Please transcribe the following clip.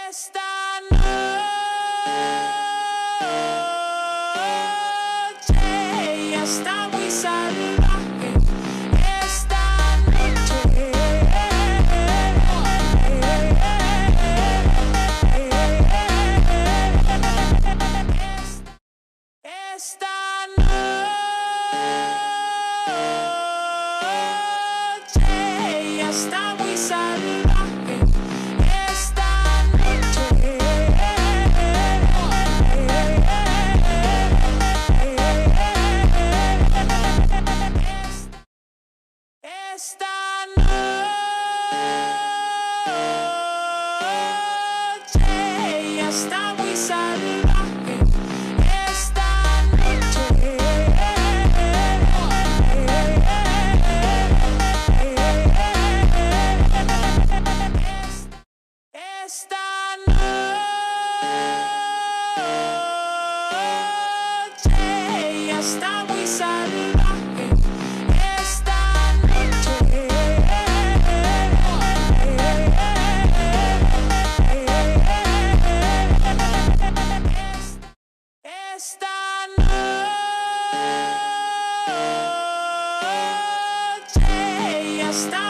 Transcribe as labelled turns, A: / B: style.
A: Esta noche ya está muy salvaje. Esta noche esta noche ya está muy salvaje. Esta noche ya está muy salvaje. Esta noche ya está muy salvaje. Esta noche ya está